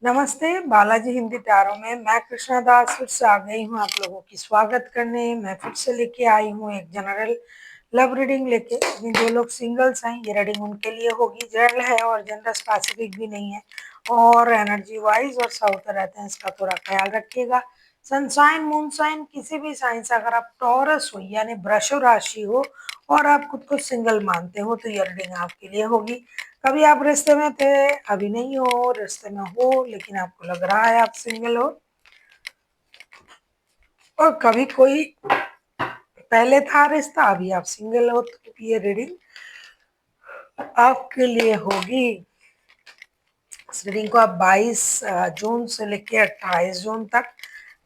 नमस्ते, बालाजी हिंदी टैरो में मैं कृष्णा दास फिर से आ गई हूँ आप लोगों की स्वागत करने। मैं फिर से लेके आई हूँ एक जनरल लव रीडिंग लेके। जो लोग सिंगल्स हैं ये रीडिंग उनके लिए होगी। जनरल है और जेंडर स्पेसिफिक भी नहीं है और एनर्जी वाइज और साउथ रहते हैं, इसका थोड़ा ख्याल रखिएगा। सनसाइन मून साइन किसी भी साइन से अगर आप टॉरस हो यानी वृष राशि हो और आप खुद को सिंगल मानते हो तो ये रीडिंग आपके लिए होगी। कभी आप रिश्ते में थे, अभी नहीं हो, रिश्ते में हो लेकिन आपको लग रहा है आप सिंगल हो, और कभी कोई पहले था रिश्ता अभी आप सिंगल हो, तो ये रीडिंग आपके लिए होगी। इस रीडिंग को आप 22 जून से लेकर 28 जून तक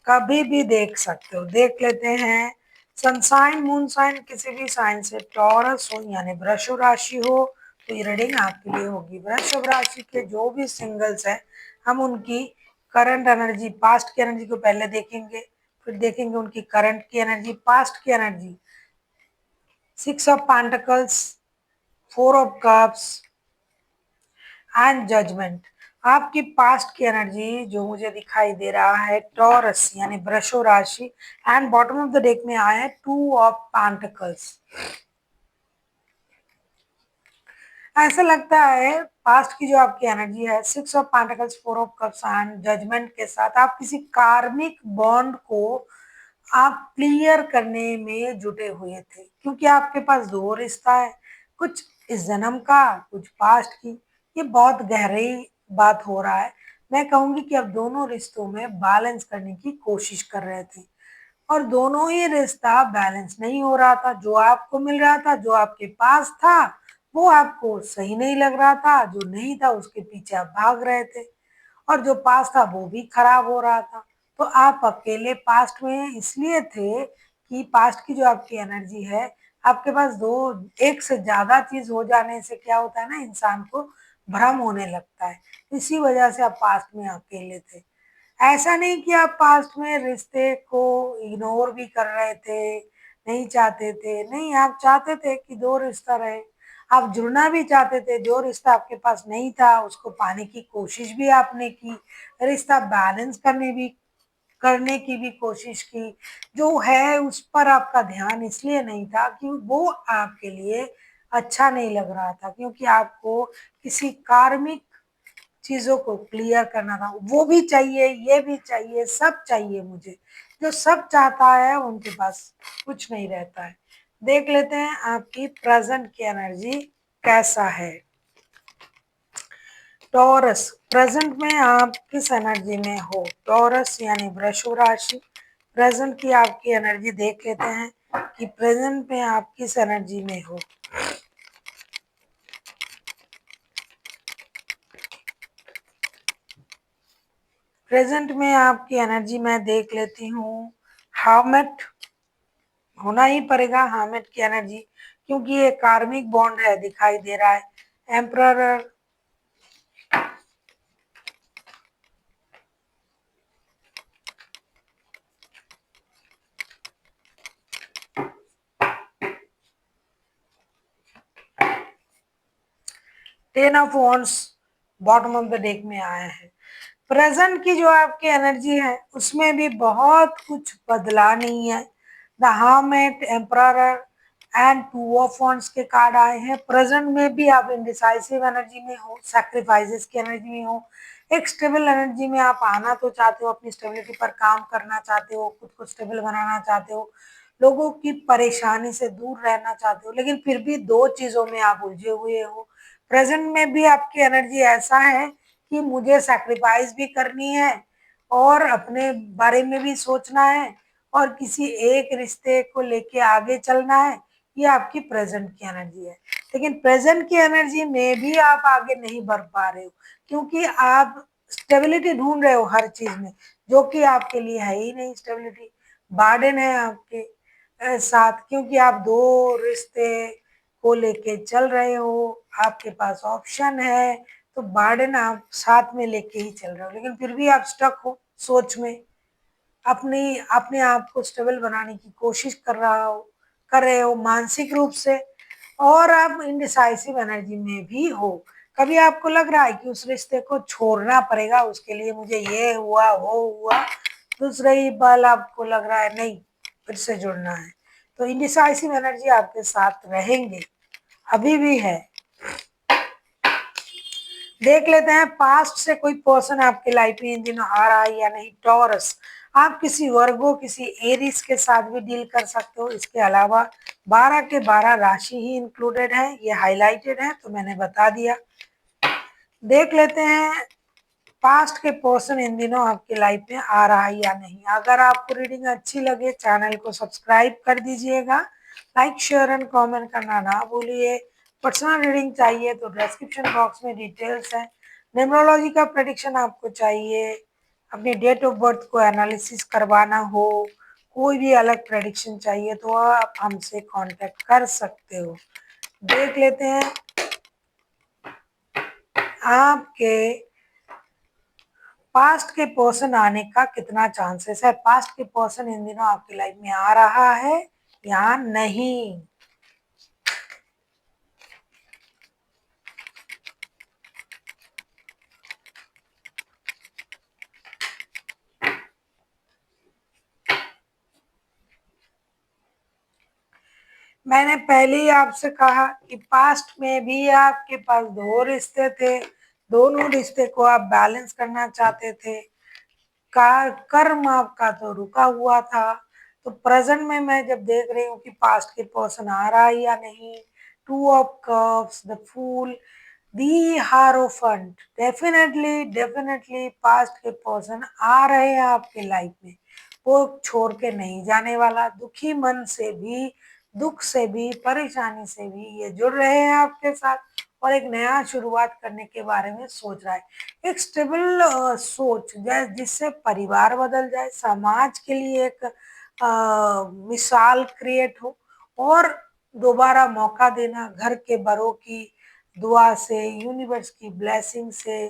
कभी भी देख सकते हो। देख लेते हैं। सनसाइन मून साइन किसी भी साइन से टॉरस हो यानी वृष राशि हो तो ये रीडिंग आपके लिए होगी। वृष राशि के जो भी सिंगल्स हैं हम उनकी करंट एनर्जी, पास्ट की एनर्जी को पहले देखेंगे, फिर देखेंगे उनकी करंट की एनर्जी, पास्ट की energy. 6 of pentacles, 4 of cups and judgement. आपकी पास्ट की एनर्जी जो मुझे दिखाई दे रहा है टॉरस यानी वृषभ राशि, and bottom of the deck में आया है 2 ऑफ पेंटिकल्स। ऐसा लगता है पास्ट की जो आपकी एनर्जी है 6 of pentacles, 4 of cups and judgement के साथ आप किसी कार्मिक बॉन्ड को आप क्लियर करने में जुटे हुए थे, क्योंकि आपके पास दो रिश्ता है, कुछ इस जन्म का, कुछ पास्ट की। ये बहुत गहरी बात हो रहा है। मैं कहूंगी कि आप दोनों रिश्तों में बैलेंस करने की कोशिश कर रहे थे और दोनों ही रिश्ता बैलेंस नहीं हो रहा था। जो आपको मिल रहा था, जो आपके पास था, वो आपको सही नहीं लग रहा था, जो नहीं था उसके पीछे आप भाग रहे थे, और जो पास्ट था वो भी खराब हो रहा था। तो आप अकेले पास्ट में इसलिए थे कि पास्ट की जो आपकी एनर्जी है, आपके पास दो, एक से ज्यादा चीज हो जाने से क्या होता है ना, इंसान को भ्रम होने लगता है। इसी वजह से आप पास्ट में अकेले थे। ऐसा नहीं कि आप पास्ट में रिश्ते को इग्नोर भी कर रहे थे, नहीं चाहते थे, नहीं, आप चाहते थे कि दो रिश्ता रहे। आप जुड़ना भी चाहते थे, जो रिश्ता आपके पास नहीं था उसको पाने की कोशिश भी आपने की, रिश्ता बैलेंस करने की भी कोशिश की। जो है उस पर आपका ध्यान इसलिए नहीं था कि वो आपके लिए अच्छा नहीं लग रहा था, क्योंकि आपको किसी कार्मिक चीजों को क्लियर करना था। वो भी चाहिए, ये भी चाहिए, सब चाहिए मुझे। जो सब चाहता है उनके पास कुछ नहीं रहता है। देख लेते हैं आपकी प्रेजेंट की एनर्जी कैसा है। टॉरस, प्रेजेंट में आप किस एनर्जी में हो? टॉरस यानी वृषभ राशि, प्रेजेंट की आपकी एनर्जी देख लेते हैं कि प्रेजेंट में आप किस एनर्जी में हो। प्रेजेंट में आपकी एनर्जी मैं देख लेती हूँ हर्मिट, होना ही पड़ेगा हर्मिट की एनर्जी, क्योंकि ये कार्मिक बॉन्ड है दिखाई दे रहा है। Emperor, ten of wands bottom of the deck में आया है। प्रेजेंट की जो आपकी एनर्जी है उसमें भी बहुत कुछ बदला नहीं है। The hermit, emperor and 2 of wands के कार्ड आए हैं। प्रेजेंट में भी आप इंडिसाइसिव एनर्जी में हो, सैक्रिफाइसेस की एनर्जी में हो, एक स्टेबल एनर्जी में आप आना तो चाहते हो, अपनी स्टेबिलिटी पर काम करना चाहते हो, खुद को स्टेबल बनाना चाहते हो, लोगों की परेशानी से दूर रहना चाहते हो, लेकिन फिर भी दो चीजों में आप उलझे हुए हो। प्रेजेंट में भी आपकी एनर्जी ऐसा है कि मुझे सैक्रिफाइस भी करनी है और अपने बारे में भी सोचना है और किसी एक रिश्ते को लेके आगे चलना है। ये आपकी प्रेजेंट की एनर्जी है। लेकिन प्रेजेंट की एनर्जी में भी आप आगे नहीं बढ़ पा रहे हो, क्योंकि आप स्टेबिलिटी ढूंढ रहे हो हर चीज में, जो कि आपके लिए है ही नहीं स्टेबिलिटी। बार्डन है आपके साथ, क्योंकि आप दो रिश्ते को लेके चल रहे हो, आपके पास ऑप्शन है, तो बार्डन आप साथ में लेके ही चल रहे हो, लेकिन फिर भी आप स्टक हो सोच में। अपनी अपने आप को स्टेबल बनाने की कोशिश कर रहे हो मानसिक रूप से, और आप इनडिसाइसिव एनर्जी में भी हो। कभी आपको लग रहा है कि उस रिश्ते को छोड़ना पड़ेगा, उसके लिए मुझे ये हुआ, वो हुआ, दूसरे ही पल आपको लग रहा है नहीं, फिर से जुड़ना है, तो इंडिसाइसिव एनर्जी आपके साथ रहेंगे, अभी भी है। देख लेते हैं पास्ट से कोई पर्सन आपके लाइफ में इन दिनों आ रहा है या नहीं। टॉरस, आप किसी वर्गो, किसी एरिस के साथ भी डील कर सकते हो। इसके अलावा 12 के 12 राशि ही इंक्लूडेड है, ये हाईलाइटेड है तो मैंने बता दिया। देख लेते हैं पास्ट के पर्सन इन दिनों आपकी लाइफ में आ रहा है या नहीं। अगर आपको रीडिंग अच्छी लगे चैनल को सब्सक्राइब कर दीजिएगा, लाइक शेयर एंड कमेंट करना ना भूलिए। पर्सनल रीडिंग चाहिए तो डिस्क्रिप्शन बॉक्स में डिटेल्स है। न्यूमरोलॉजी का प्रेडिक्शन आपको चाहिए, अपनी डेट ऑफ बर्थ को एनालिसिस करवाना हो, कोई भी अलग प्रेडिक्शन चाहिए तो आप हमसे कांटेक्ट कर सकते हो। देख लेते हैं आपके पास्ट के पर्सन आने का कितना चांसेस है। पास्ट के पर्सन इन दिनों आपकी लाइफ में आ रहा है या नहीं। मैंने पहले ही आपसे कहा कि पास्ट में भी आपके पास दो रिश्ते थे, दोनों रिश्ते को आप बैलेंस करना चाहते थे। कर्म आपका तो रुका हुआ था। तो प्रेजेंट में मैं जब देख रही हूँ कि पास्ट के पर्सन आ रहा है या नहीं, two of cups, the fool, the hierophant, definitely past के पर्सन आ रहे हैं आपके लाइफ में। वो छोड़ के नहीं जाने वाला। दुखी मन से भी, दुख से भी, परेशानी से भी ये जुड़ रहे हैं आपके साथ और एक नया शुरुआत करने के बारे में सोच रहा है। एक स्टेबल सोच जिससे परिवार बदल जाए, समाज के लिए एक मिसाल क्रिएट हो और दोबारा मौका देना घर के बड़ों की दुआ से, यूनिवर्स की ब्लेसिंग से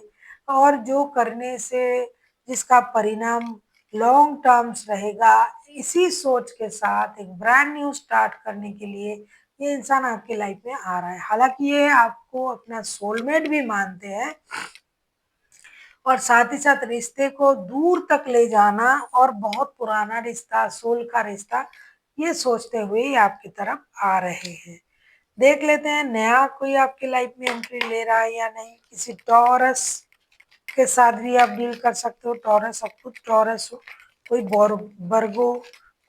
और जो करने से जिसका परिणाम लॉन्ग टर्म्स रहेगा, इसी सोच के साथ एक ब्रांड न्यू स्टार्ट करने के लिए ये इंसान आपकी लाइफ में आ रहा है। हालांकि ये आपको अपना सोलमेट भी मानते हैं और साथ ही साथ रिश्ते को दूर तक ले जाना और बहुत पुराना रिश्ता, सोल का रिश्ता, ये सोचते हुए ही आपकी तरफ आ रहे हैं। देख लेते हैं नया कोई आपकी लाइफ में एंट्री ले रहा है या नहीं। किसी टॉरस के साथ भी आप डील कर सकते हो। टॉरस, अब खुद टॉरस हो, कोई बर्गो,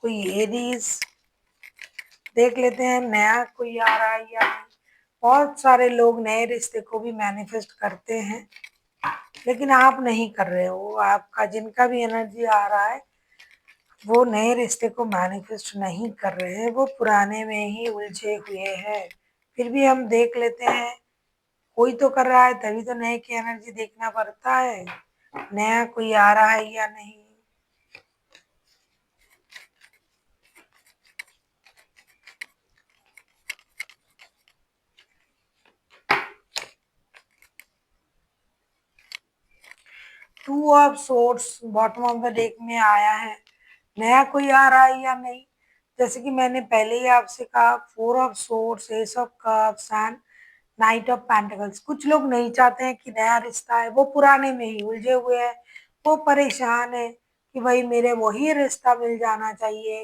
कोई एरीज। देख लेते हैं नया कोई आ रहा है या नहीं। बहुत सारे लोग नए रिश्ते को भी मैनिफेस्ट करते हैं, लेकिन आप नहीं कर रहे हो। आपका जिनका भी एनर्जी आ रहा है वो नए रिश्ते को मैनिफेस्ट नहीं कर रहे हैं, वो पुराने में ही उलझे हुए हैं। फिर भी हम देख लेते हैं, कोई तो कर रहा है तभी तो नए की एनर्जी देखना पड़ता है। नया कोई आ रहा है या नहीं। Two of source bottom of the deck में आया है। नया कोई आ रहा है या नहीं। जैसे कि मैंने पहले ही आपसे कहा, four of source, S of cups and night of pentacles. कुछ लोग नहीं चाहते हैं कि नया रिश्ता है, वो पुराने में ही उलझे हुए हैं। वो परेशान है कि भाई मेरे वही रिश्ता मिल जाना चाहिए।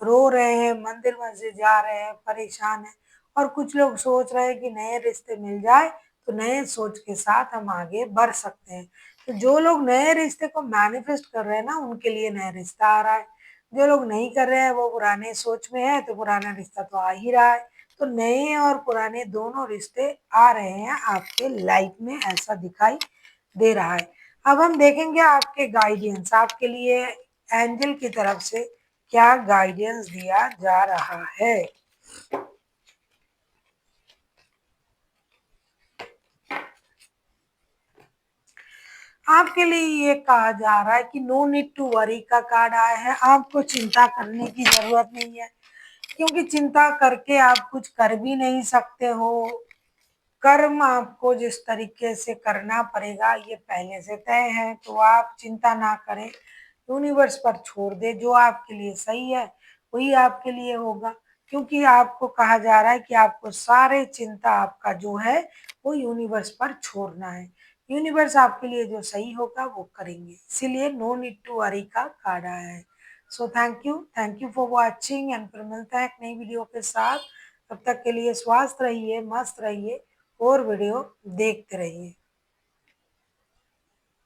रो रहे हैं, मंदिर मस्जिद जा रहे हैं, परेशान है। और कुछ लोग सोच रहे हैं कि नए रिश्ते मिल जाए तो नए सोच के साथ हम आगे बढ़ सकते हैं। तो जो लोग नए रिश्ते को मैनिफेस्ट कर रहे हैं ना, उनके लिए नया रिश्ता आ रहा है। जो लोग नहीं कर रहे हैं वो पुराने सोच में है, तो पुराना रिश्ता तो आ ही रहा है। तो नए और पुराने दोनों रिश्ते आ रहे हैं आपके लाइफ में, ऐसा दिखाई दे रहा है। अब हम देखेंगे आपके गाइडेंस, आपके लिए एंजल की तरफ से क्या गाइडेंस दिया जा रहा है। आपके लिए ये कहा जा रहा है कि नो नीड टू वरी का कार्ड आया है। आपको चिंता करने की जरूरत नहीं है, क्योंकि चिंता करके आप कुछ कर भी नहीं सकते हो। कर्म आपको जिस तरीके से करना पड़ेगा ये पहले से तय है, तो आप चिंता ना करें, यूनिवर्स पर छोड़ दे। जो आपके लिए सही है वही आपके लिए होगा। क्योंकि आपको कहा जा रहा है कि आपको सारे चिंता आपका जो है वो यूनिवर्स पर छोड़ना है। यूनिवर्स आपके लिए जो सही होगा वो करेंगे, इसीलिए नो नीड टू वरी का कार्ड आया है। So thank you for watching and फिर मिलते हैं एक नई वीडियो के साथ। तब तक के लिए स्वस्थ रहिए, मस्त रहिए और वीडियो देखते रहिए।